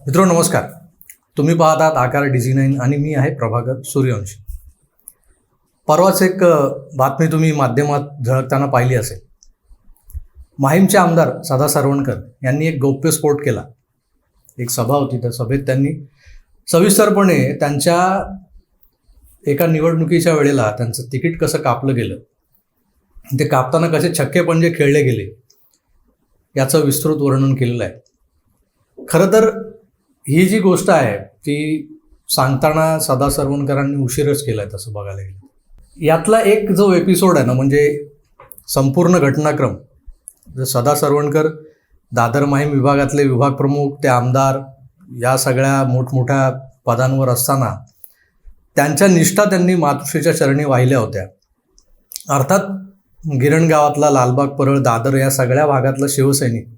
मित्रांनो नमस्कार. तुम्ही पाहतात आकार DG9 आणि मी आहे प्रभाकर सूर्यवंशी. परवाच एक बातमी तुम्ही माध्यमात झळकताना पाहिली असेल. माहीमचे आमदार सदा सरवणकर यांनी एक गौप्यस्फोट केला. एक सभा होती, त्या सभेत त्यांनी सविस्तरपणे त्यांच्या एका निवडणुकीच्या वेळेला त्यांचं तिकीट कसं कापलं गेलं, ते कापताना कसे छक्के पंजे खेळले गेले याचं विस्तृत वर्णन केलेलं आहे. खरं तर ही जी गोष्ट आहे ती सांगताना सदा सरवणकरांनी उशीरच केला आहे तसं बघायला गेलं. यातला एक जो एपिसोड आहे ना, म्हणजे संपूर्ण घटनाक्रम, जर सदा सरवणकर दादर माहीम विभागातले विभाग प्रमुख, ते आमदार, या सगळ्या मोठमोठ्या पदांवर असताना त्यांच्या निष्ठा त्यांनी मातोश्रीच्या चरणी वाहिल्या होत्या. अर्थात गिरण गावातला, लालबाग, परळ, दादर या सगळ्या भागातला शिवसैनिक,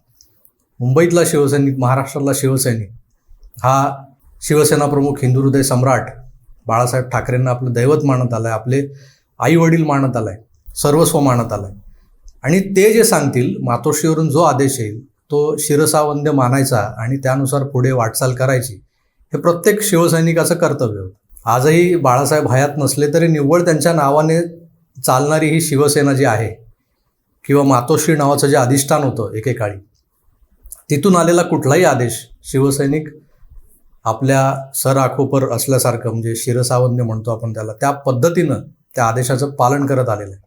मुंबईतला शिवसैनिक, महाराष्ट्रातला शिवसैनिक हा शिवसेना प्रमुख, हिंदू हृदय सम्राट बाळासाहेब ठाकरेंना आपलं दैवत मानत आलं आहे, आपले आई वडील मानत आलं आहे, सर्वस्व मानत आलं आहे. आणि ते जे सांगतील, मातोश्रीवरून जो आदेश येईल तो शिरसावंद्य मानायचा आणि त्यानुसार पुढे वाटचाल करायची, हे प्रत्येक शिवसैनिकाचं कर्तव्य होतं. आजही बाळासाहेब हयात नसले तरी निव्वळ त्यांच्या नावाने चालणारी ही शिवसेना जी आहे, किंवा मातोश्री नावाचं जे अधिष्ठान होतं एकेकाळी, तिथून आलेला कुठलाही आदेश शिवसैनिक आपल्या सर आखोपर असल्यासारखं, म्हणजे शिरसावंद्य म्हणतो आपण त्याला, त्या पद्धतीनं त्या आदेशाचं पालन करत आलेलं आहे.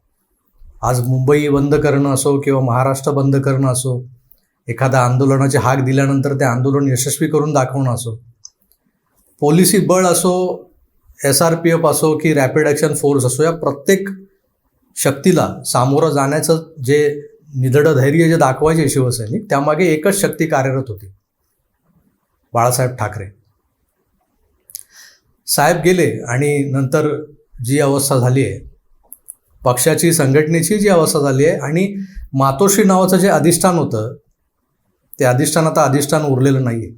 आज मुंबई बंद करणं असो किंवा महाराष्ट्र बंद करणं असो, एखाद्या आंदोलनाची हाक दिल्यानंतर ते आंदोलन यशस्वी करून दाखवणं असो, पोलिसी बळ असो, SRPF असो की रॅपिड ॲक्शन फोर्स असो, या प्रत्येक शक्तीला सामोरं जाण्याचं जे निधडं धैर्य जे दाखवायचे शिवसैनिक, त्यामागे एकच शक्ती कार्यरत होती, बाळासाहेब ठाकरे साहेब. गेले आणि नंतर जी अवस्था झाली आहे, पक्षाची, संघटनेची जी अवस्था झाली आहे, आणि मातोश्री नावाचं जे अधिष्ठान होतं ते अधिष्ठान आता अधिष्ठान उरलेलं नाही आहे.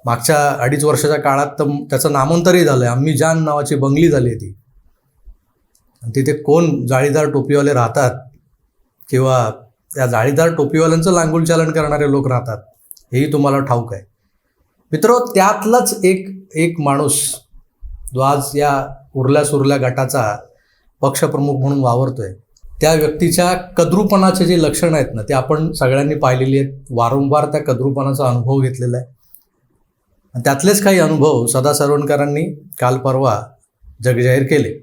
मागच्या 2.5 वर्षाच्या काळात तर त्याचं नामांतरही झालं आहे. आम्ही जान नावाची बंगली झाली आहे ती, आणि तिथे कोण जाळीदार टोपीवाले राहतात किंवा त्या जाळीदार टोपीवाल्यांचं लांगुल चालन करणारे लोक राहतात, हेही तुम्हाला ठाऊक आहे. मित्र, त्यातलाच एक माणूस जो आज या उरल्या सुरल्या गटाचा पक्षप्रमुख म्हणून वावरतोय, त्या व्यक्तीच्या कद्रूपणाचे जे लक्षणं आहेत ना, ते आपण सगळ्यांनी पाहिलेली आहेत. वारंवार त्या कद्रूपणाचा अनुभव घेतलेला आहे. आणि त्यातलेच काही अनुभव सदा सरवणकरांनी काल परवा जगजाहीर केले.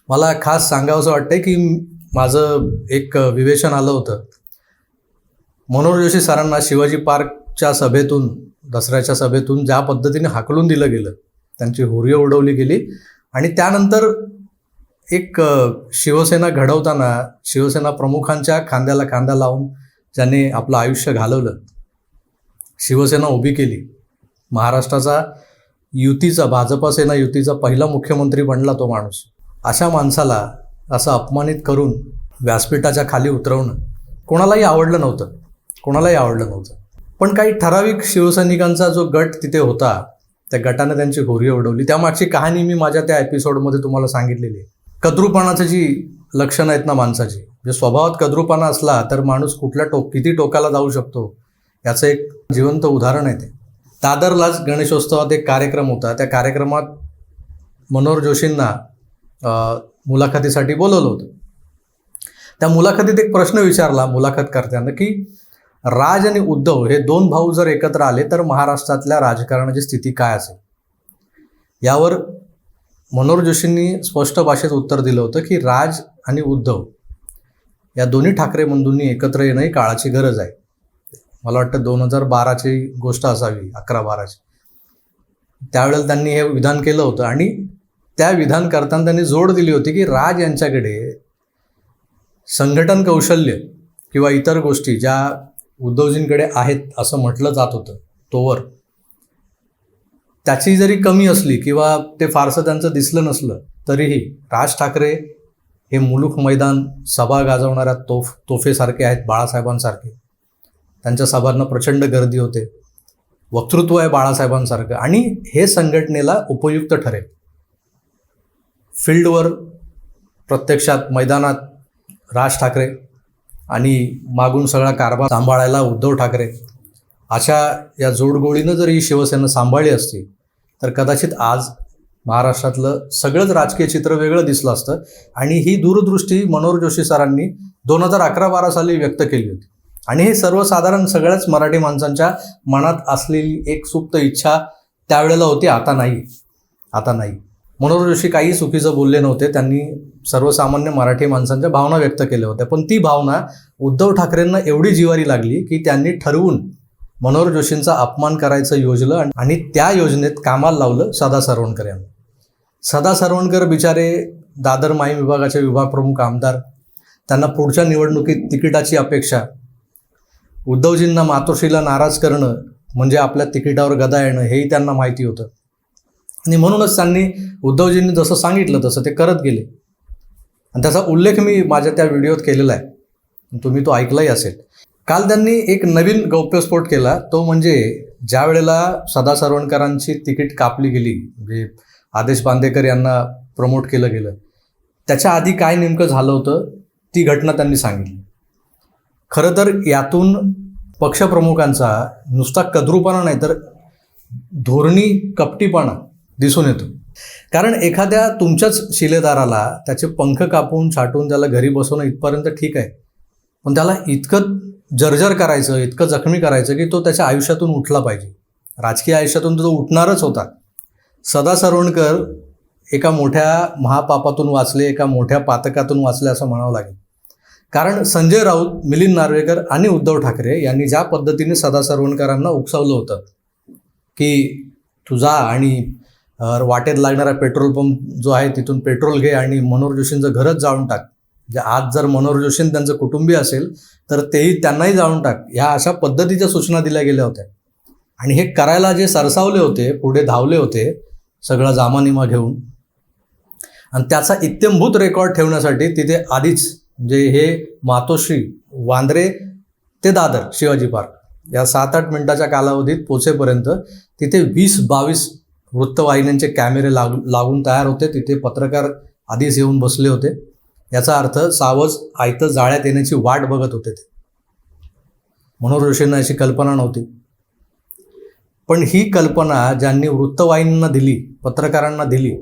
मला खास सांगावंसं वाटतंय की माझं एक विवेचन आलं होतं. मनोहर जोशी सरांना शिवाजी पार्कच्या सभेतून, दसऱ्याच्या सभेतून ज्या पद्धतीने हाकलून दिलं गेलं, त्यांची हुर्री उडवली गेली, आणि त्यानंतर एक शिवसेना घडवताना शिवसेना प्रमुखांच्या खांद्याला खांदा लावून ज्याने आपलं आयुष्य घालवलं, शिवसेना उभी केली, महाराष्ट्राचा युतीचा, भाजपा सेना युतीचा पहिला मुख्यमंत्री बनला तो माणूस, अशा माणसाला असं अपमानित करून व्यासपीठाच्या खाली उतरवणं कोणालाही आवडलं नव्हतं. पण काही ठराविक शिवसैनिकांचा जो गट तिथे होता, त्या गटाने त्यांची हुर्री उडवली. त्यामागची कहाणी मी माझ्या त्या एपिसोडमध्ये तुम्हाला सांगितलेली आहे. कद्रूपणाची जी लक्षणं आहेत ना माणसाची, जे स्वभावात कद्रूपणा असला तर माणूस किती टोकाला जाऊ शकतो याचं एक जिवंत उदाहरण आहे ते. दादरलाच गणेशोत्सवात एक कार्यक्रम होता. त्या कार्यक्रमात मनोहर जोशींना मुलाखतीसाठी बोलवलं होतं. त्या मुलाखतीत एक प्रश्न विचारला मुलाखतकर्त्यांना की राज आणि उद्धव हे 2 भाऊ जर एकत्र आले तर महाराष्ट्रातल्या राजकारणाची स्थिती काय असेल. यावर मनोहर जोशींनी स्पष्ट भाषेत उत्तर दिलं होतं की राज आणि उद्धव या दोन्ही ठाकरे बंधूंनी एकत्र येणं ही काळाची गरज आहे. मला वाटतं 2012ची गोष्ट असावी, 11-12ची. त्यावेळेला त्यांनी हे विधान केलं होतं, आणि त्या विधान करताना त्यांनी जोड दिली होती की राज यांच्याकडे संघटन कौशल्य किंवा इतर गोष्टी ज्या उद्धवजींकडे आहेत असं म्हटलं जात होतं तोवर, त्याची जरी कमी असली किंवा ते फारसं त्यांचं दिसलं नसलं तरीही राज ठाकरे हे मुलूक मैदान, सभा गाजवणाऱ्या तोफेसारखे आहेत, बाळासाहेबांसारखे. त्यांच्या सभांना प्रचंड गर्दी होते, वक्तृत्व आहे बाळासाहेबांसारखं, आणि हे संघटनेला उपयुक्त ठरेल. फील्डवर, प्रत्यक्षात मैदानात राज ठाकरे, आणि मागून सगळा कारभार सांभाळायला उद्धव ठाकरे, अशा या जोडगोळीनं जर ही शिवसेना सांभाळली असती तर कदाचित आज महाराष्ट्रातलं सगळंच राजकीय चित्र वेगळं दिसलं असतं. आणि ही दूरदृष्टी मनोहर जोशी सरांनी 2011-12 साली व्यक्त केली होती. आणि हे सर्वसाधारण सगळ्याच मराठी माणसांच्या मनात असलेली एक सुप्त इच्छा त्यावेळेला होती. आता नाही. मनोहर जोशी काही चुकीचं बोलले नव्हते. त्यांनी सर्वसामान्य मराठी माणसांच्या भावना व्यक्त केल्या होत्या. पण ती भावना उद्धव ठाकरेंना एवढी जिवारी लागली की त्यांनी ठरवून मनोहर जोशींचा अपमान करायचं योजलं आणि त्या योजनेत कामाला लावलं सदा सरवणकर यांना. सदा सरवणकर बिचारे दादर माहीम विभागाचे विभाग प्रमुख आमदार, त्यांना पुढच्या निवडणुकीत तिकिटाची अपेक्षा, उद्धवजींना मातोश्रीला नाराज करणं म्हणजे आपल्या तिकिटावर गदा येणं हेही त्यांना माहिती होतं. आणि म्हणूनच त्यांनी उद्धवजींनी जसं सांगितलं तसं ते करत गेले. आणि त्याचा उल्लेख मी माझ्या त्या व्हिडिओत केलेला आहे, तुम्ही तो ऐकलाही असेल. काल त्यांनी एक नवीन गौप्यस्फोट केला, तो म्हणजे ज्या वेळेला सदा सरवणकरांची तिकीट कापली गेली, म्हणजे आदेश बांदेकर यांना प्रमोट केलं गेलं, त्याच्या आधी काय नेमकं झालं होतं ती घटना त्यांनी सांगितली. खरं तर यातून पक्षप्रमुखांचा नुसता कद्रूपणा नाही तर धोरणी कपटीपणा दिसून येतो. कारण एखाद्या तुमच्याच शिलेदाराला त्याचे पंख कापून छाटून त्याला घरी बसवणं इथपर्यंत ठीक आहे, पण त्याला इतकं जर्जर करायचं, इतकं जखमी करायचं की तो त्याच्या आयुष्यातून उठला पाहिजे. राजकीय आयुष्यातून तो उठणारच होता. सदा सरवणकर एका मोठ्या महापापातून वाचले, एका मोठ्या पातकातून वाचले असं म्हणावं लागेल. कारण संजय राऊत, मिलिंद नार्वेकर आणि उद्धव ठाकरे यांनी ज्या पद्धतीने सदा सरवणकरांना उकसावलं होतं की तू जा आणि वाटेत लागणारा पेट्रोल पंप जो आहे तिथून पेट्रोल घे आणि मनोहर जोशींचं घरच जाळून टाक, म्हणजे आज जर मनोहर जोशी त्यांचं कुटुंबीय असेल तर तेही त्यांनाही जाळून टाक, ह्या अशा पद्धतीच्या सूचना दिल्या गेल्या होत्या. आणि हे करायला जे सरसावले होते, पुढे धावले होते सगळा जामानिमा घेऊन, आणि त्याचा इत्थंभूत रेकॉर्ड ठेवण्यासाठी तिथे आधीच म्हणजे हे मातोश्री, वांद्रे ते दादर शिवाजी पार्क या 7-8 मिनिटाच्या कालावधीत पोचेपर्यंत तिथे 20-22 वृत्तवाहिन्यांचे कॅमेरे लागून तयार होते. तिथे पत्रकार आधीच येऊन बसले होते. याचा अर्थ सावज आयतं जाळ्यात येण्याची वाट बघत होते ते. मनोहर जोशींना अशी कल्पना नव्हती. पण ही कल्पना ज्यांनी वृत्तवाहिन्यांना दिली, पत्रकारांना दिली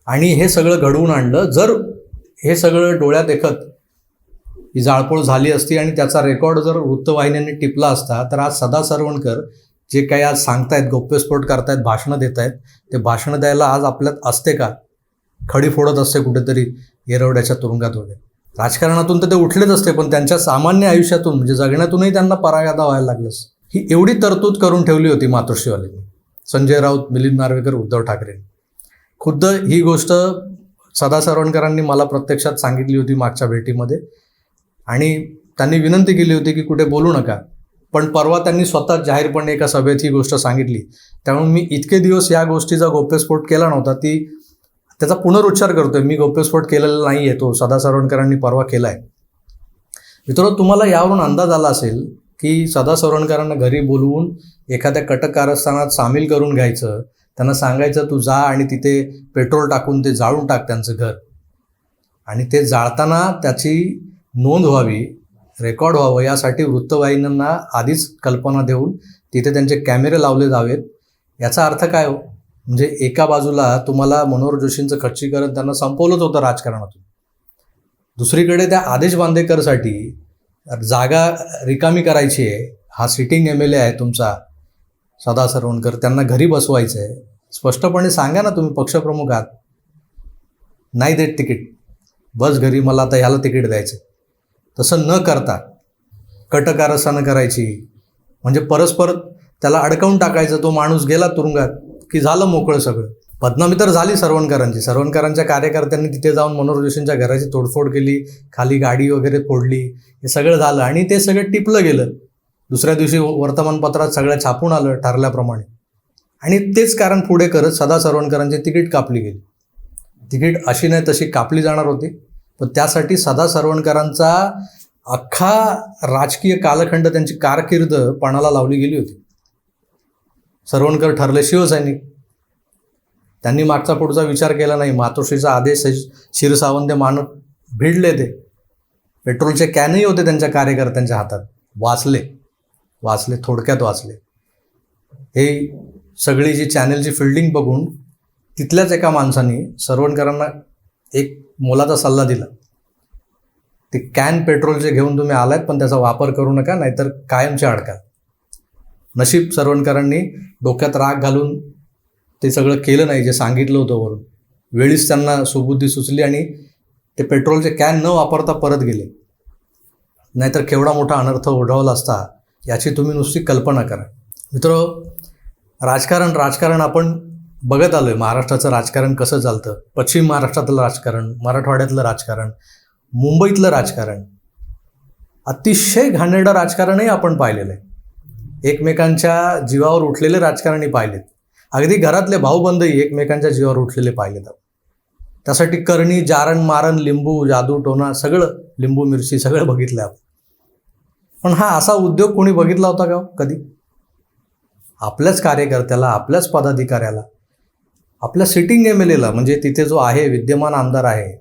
आणि हे सगळं घडवून आणलं, जर हे सगळं डोळ्यात देखत ही जाळपोळ झाली असती आणि त्याचा रेकॉर्ड जर वृत्तवाहिन्यांनी टिपला असता तर आज सदा सरवणकर जे काही आज सांगतायत, गौप्यस्फोट करतायत, भाषणं देत आहेत, ते भाषणं द्यायला आज आपल्यात असते का? खडी फोडत असते कुठेतरी येरवड्याच्या तुरुंगात वगैरे. राजकारणातून तर ते उठलेच असते, पण त्यांच्या सामान्य आयुष्यातून म्हणजे जगण्यातूनही त्यांना परागादा व्हायला लागलंच. ही एवढी तरतूद करून ठेवली होती मातोश्रीवाल्यांनी, संजय राऊत, मिलिंद नार्वेकर, उद्धव ठाकरे. खुद्द ही गोष्ट सदा सरवणकरांनी मला प्रत्यक्षात सांगितली होती मागच्या भेटीमध्ये आणि त्यांनी विनंती केली होती की कुठे बोलू नका. पण परवा त्यांनी स्वतः जाहीरपणे एका सभेत ही गोष्ट सांगितली. त्यामुळे मी इतके दिवस या गोष्टीचा गौप्यस्फोट केला नव्हता, त्याचा पुनरुच्चार करतोय. मी गौप्यस्फोट केलेला नाही आहे, तो सदा सरवणकरांनी परवा केला आहे. मित्रांनो, तुम्हाला यावरून अंदाज आला असेल की सदा सरवणकरांना घरी बोलवून एखाद्या कटक कारस्थानात सामील करून घ्यायचं, त्यांना सांगायचं तू जा आणि तिथे पेट्रोल टाकून ते जाळून टाक त्यांचं घर, आणि ते जाळताना त्याची नोंद व्हावी, रेकॉर्ड व्हावं, यासाठी वृत्तवाहिन्यांना आधीच कल्पना देऊन तिथे त्यांचे कॅमेरे लावले जावेत. याचा अर्थ काय हो? म्हणजे एका बाजूला तुम्हाला मनोहर जोशींचं खच्चीकरण त्यांना संपवलंच होतं राजकारणातून, दुसरीकडे त्या आदेश बांदेकरसाठी जागा रिकामी करायची आहे. हा सिटिंग MLA आहे तुमचा सदा सरवणकर, त्यांना घरी बसवायचं आहे. स्पष्टपणे सांगा ना, तुम्ही पक्षप्रमुख आहात, नाही देत तिकीट, बस घरी, मला आता ह्याला तिकीट द्यायचं. तसं न करता कटकारस्थानं करायची, म्हणजे परस्पर त्याला अडकवून टाकायचं. तो माणूस गेला तुरुंगात की झालं मोकळं सगळं. बदनामी तर झाली सर्वणकरांची. सर्वणकरांच्या कार्यकर्त्यांनी तिथे जाऊन मनोहर जोशींच्या घराची तोडफोड केली, खाली गाडी वगैरे फोडली, हे सगळं झालं आणि ते सगळं टिपलं गेलं. दुसऱ्या दिवशी वर्तमानपत्रात सगळं छापून आलं ठरल्याप्रमाणे. आणि तेच कारण पुढे करत सदा सरवणकरांची तिकीट कापली गेली. तिकीट अशी नाही तशी कापली जाणार होती, पण त्यासाठी सदा सरवणकरांचा अख्खा राजकीय कालखंड, त्यांची कारकीर्द पणाला लावली गेली होती. सरवणकर ठरले शिवसैनिक. त्यांनी मागचा पुढचा विचार केला नाही. मातोश्रीचा आदेश शिरसावंत मानत भिडले. ते पेट्रोलचे कॅनही होते त्यांच्या कार्यकर्त्यांच्या हातात, वाचले. वाचले, थोडक्यात वाचले. हे सगळी जी चॅनलची फिल्डिंग बघून तिथल्याच एका माणसाने सरवणकरांना एक मोलाचा सल्ला दिला, ते कॅन पेट्रोलचे घेऊन तुम्ही आलात पण त्याचा वापर करू नका, नाहीतर कायमचे अडकाल. नशीब सरवणकरांनी डोक्यात राग घालून ते सगळं केलं नाही जे सांगितलं होतं वरून. वेळीच त्यांना सुबुद्धी सुचली आणि ते पेट्रोलचे कॅन न वापरता परत गेले. नाहीतर केवढा मोठा अनर्थ ओढवला असता याची तुम्ही नुसती कल्पना करा. मित्र, राजकारण आपण बघत आलो आहे. महाराष्ट्राचं राजकारण कसं चालतं, पश्चिम महाराष्ट्रातलं राजकारण, मराठवाड्यातलं राजकारण, मुंबईतलं राजकारण, अतिशय घाणेरडं राजकारणही आपण पाहिलेलं आहे. एकमेकांच्या जीवावर उठलेले राजकारणही पाहिलेत. अगदी घरातले भाऊबंधही एकमेकांच्या जीवावर उठलेले पाहिलेत. त्यासाठी करणी, जारण, मारण, लिंबू, जादू, टोना, सगळं, लिंबू मिरची सगळं बघितलं आपण. पण हा असा उद्योग कोणी बघितला होता का कधी? आपल्याच कार्यकर्त्याला, आपल्याच पदाधिकाऱ्याला, आपल्या सिटिंग MLAला, म्हणजे तिथे जो आहे विद्यमान आमदार आहे,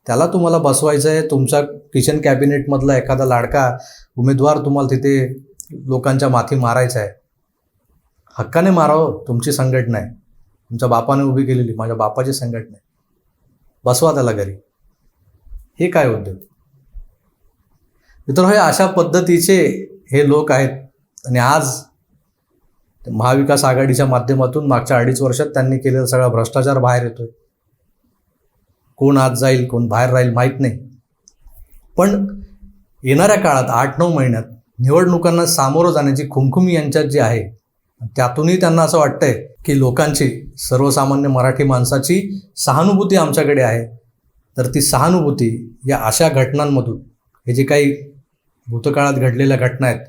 त्याला तुम्हाला बसवायचं आहे. तुमच्या किचन कॅबिनेटमधला एखादा लाडका उमेदवार तुम्हाला तिथे लोकांच्या माथी मारायचा आहे. हक्काने मारावं, तुमची संघटना आहे, तुमच्या बापाने उभी केलेली, माझ्या बापाची संघटना आहे, बसवा त्याला घरी. हे काय उद्योग? मित्र, हे अशा पद्धतीचे हे लोक आहेत. आणि आज महाविकास आघाडीच्या माध्यमातून मागच्या 2.5 वर्षात त्यांनी केलेला सगळा भ्रष्टाचार बाहेर येतोय. कोण आत जाईल, कोण बाहेर राहील माहीत नाही. पण येणाऱ्या काळात 8-9 महिन्यात निवडणुकांना सामोरं जाण्याची खुमखुमी यांच्यात जी आहे, त्यातूनही त्यांना असं वाटतंय की लोकांची, सर्वसामान्य मराठी माणसाची सहानुभूती आमच्याकडे आहे. तर ती सहानुभूती या अशा घटनांमधून, हे जे काही भूतकाळात घडलेल्या घटना आहेत,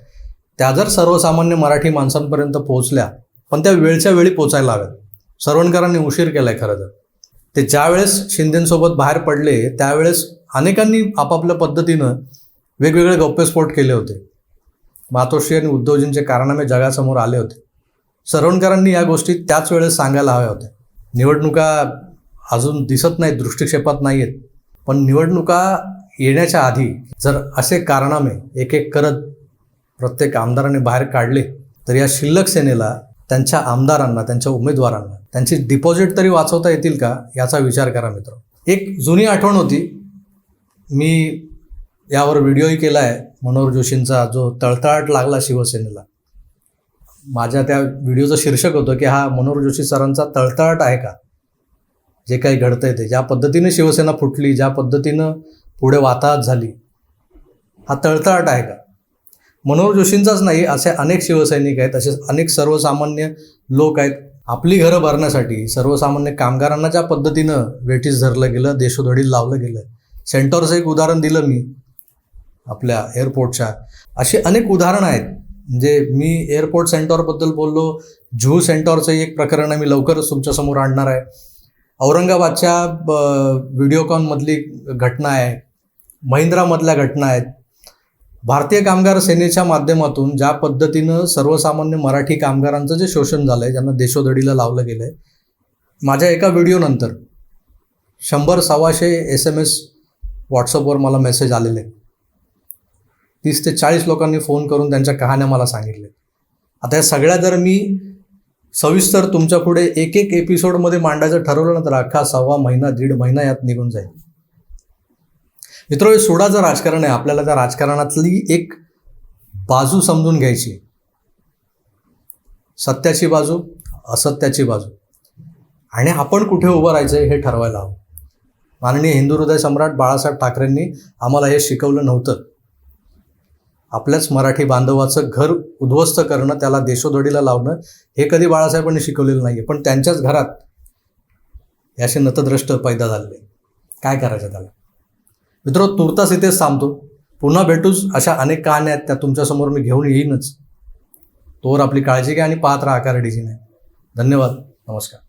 त्या जर सर्वसामान्य मराठी माणसांपर्यंत पोहोचल्या, पण त्या वेळच्या वेळी पोचायला हव्यात. सरवणकरांनी उशीर केला आहे खरं तर. ते ज्यावेळेस शिंदेंसोबत बाहेर पडले त्यावेळेस अनेकांनी आपापल्या पद्धतीनं वेगवेगळे गौप्यस्फोट केले होते. मातोश्री आणि उद्धवजींचे कारनामे जगासमोर आले होते. सरवणकरांनी या गोष्टी त्याच वेळेस सांगायला हव्या होत्या. निवडणुका अजून दिसत नाहीत, दृष्टिक्षेपात नाही आहेत, पण निवडणुका येण्याच्या आधी जर असे कारनामे एक एक करत प्रत्येक आमदाराने बाहेर काढले, तर या शिल्लक सेनेला, त्यांच्या आमदारांना, त्यांच्या उमेदवारांना त्यांची डिपॉझिट तरी वाचवता येतील का, याचा विचार करा मित्र. एक जुनी आठवण होती, मी यावर व्हिडिओही केला आहे, मनोहर जोशींचा, जो तळतळाट लागला शिवसेनेला. माझ्या त्या व्हिडिओचं शीर्षक होतं की हा मनोहर जोशी सरांचा तळतळाट आहे का, जे काही घडतंय ते, ज्या पद्धतीने शिवसेना फुटली, ज्या पद्धतीनं पुढे वाताहत झाली, हा तळतळाट आहे का? मनोहर जोशींचाच नाही, असे अनेक शिवसैनिक आहेत, असे अनेक सर्वसामान्य लोक आहेत. आपली घरं भरण्यासाठी सर्वसामान्य कामगारांना ज्या पद्धतीनं वेठीस धरलं गेलं, देशोधडीला लावलं गेलं. सेंटॉरचं एक उदाहरण दिलं मी आपल्या एअरपोर्टच्या. अशी अनेक उदाहरणं आहेत. म्हणजे मी एअरपोर्ट सेंटॉरबद्दल बोललो, जुहू सेंटॉरचं एक प्रकरण मी लवकरच तुमच्यासमोर आणणार आहे. औरंगाबादच्या व्हिडिओकॉनमधली घटना आहे, महिंद्रामधल्या घटना आहेत. भारतीय कामगार सेनेच्या माध्यमातून ज्या पद्धतीनं सर्वसामान्य मराठी कामगारांचं जे शोषण झालं आहे, ज्यांना देशोधडीला लावलं गेलं आहे, माझ्या एका व्हिडिओनंतर 100-125 SMS व्हॉट्सअपवर मला मेसेज आलेले. 30 ते 40 लोकांनी फोन करून त्यांच्या कहाण्या मला सांगितल्या. आता या सगळ्या जर मी सविस्तर तुमच्या पुढे एक एक एपिसोडमध्ये मांडायचं ठरवलं ना, तर अख्खा 1.25 महिना 1.5 महिना यात निघून जाईल. मित्र, हे सोडाचं राजकारण आहे. आपल्याला त्या राजकारणातली एक बाजू समजून घ्यायची, सत्याची बाजू, असत्याची बाजू, आणि आपण कुठे उभं राहायचं हे ठरवायला हवं. माननीय हिंदू हृदय सम्राट बाळासाहेब ठाकरेंनी आम्हाला हे शिकवलं नव्हतं. आपल्याच मराठी बांधवाचं घर उद्ध्वस्त करणं, त्याला देशोधडीला लावणं, हे कधी बाळासाहेबांनी शिकवलेलं नाही आहे. पण त्यांच्याच घरात याचे नतद्रष्ट पैदा झालेले. काय करायचं त्याला? मित्र, तुर्तास इथेच थांबतो. पुन्हा भेटूच. अशा अनेक कहाण्या आहेत, त्या तुमच्यासमोर मी घेऊन येईनच. तोवर आपली काळजी घ्या आणि पाहत राहा आकार डिझाईन आहे. धन्यवाद. नमस्कार.